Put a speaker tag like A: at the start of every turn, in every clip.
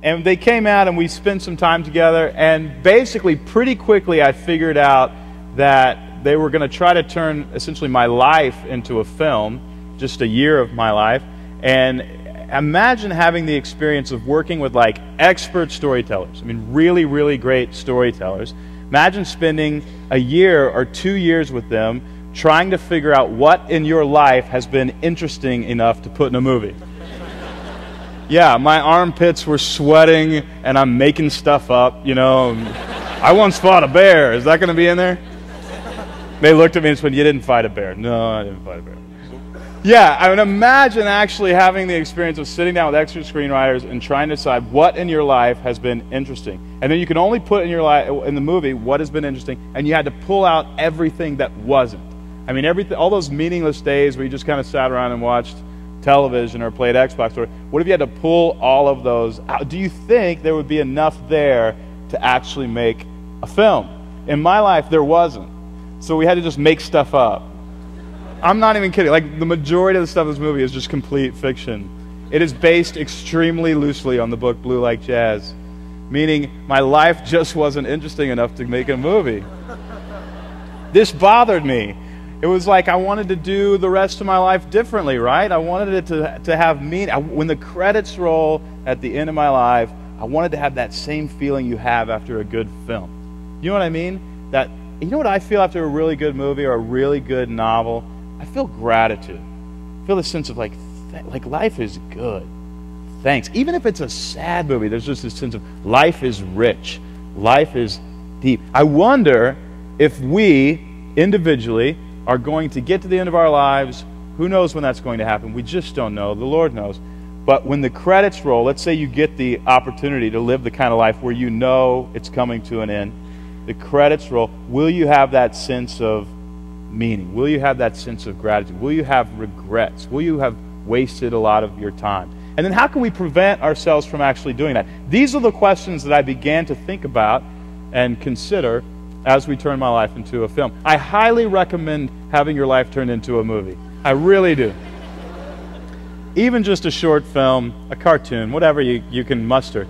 A: And they came out and we spent some time together, and basically pretty quickly I figured out that they were going to try to turn essentially my life into a film, just a year of my life. And imagine having the experience of working with like expert storytellers. I mean, really, really great storytellers. Imagine spending a year or 2 years with them trying to figure out what in your life has been interesting enough to put in a movie. Yeah, my armpits were sweating and I'm making stuff up, you know. I once fought a bear. Is that going to be in there? They looked at me and said, "You didn't fight a bear." No, I didn't fight a bear. Yeah, I would imagine actually having the experience of sitting down with expert screenwriters and trying to decide what in your life has been interesting. And then you can only put in your life, in the movie, what has been interesting, and you had to pull out everything that wasn't. I mean, everything, all those meaningless days where you just kind of sat around and watched television or played Xbox, or what if you had to pull all of those out? Do you think there would be enough there to actually make a film? In my life, there wasn't. So we had to just make stuff up. I'm not even kidding. Like, the majority of the stuff in this movie is just complete fiction. It is based extremely loosely on the book Blue Like Jazz, meaning my life just wasn't interesting enough to make a movie. This bothered me. It was like I wanted to do the rest of my life differently, right? I wanted it to have meaning. When the credits roll at the end of my life, I wanted to have that same feeling you have after a good film. You know what I mean? You know what I feel after a really good movie or a really good novel? I feel gratitude. I feel the sense of like life is good. Thanks. Even if it's a sad movie, there's just this sense of life is rich. Life is deep. I wonder if we individually are going to get to the end of our lives. Who knows when that's going to happen? We just don't know. The Lord knows. But when the credits roll, let's say you get the opportunity to live the kind of life where you know it's coming to an end. The credits roll. Will you have that sense of meaning? Will you have that sense of gratitude? Will you have regrets? Will you have wasted a lot of your time? And then how can we prevent ourselves from actually doing that? These are the questions that I began to think about and consider as we turn my life into a film. I highly recommend having your life turned into a movie. I really do. Even just a short film, a cartoon, whatever you can muster.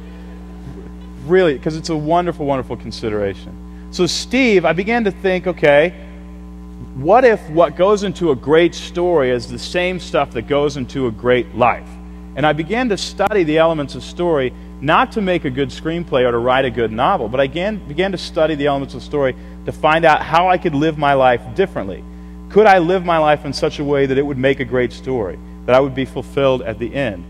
A: Really, because it's a wonderful, wonderful consideration. So Steve, I began to think, okay, what if what goes into a great story is the same stuff that goes into a great life? And I began to study the elements of story, not to make a good screenplay or to write a good novel, but I began to study the elements of story to find out how I could live my life differently. Could I live my life in such a way that it would make a great story, that I would be fulfilled at the end?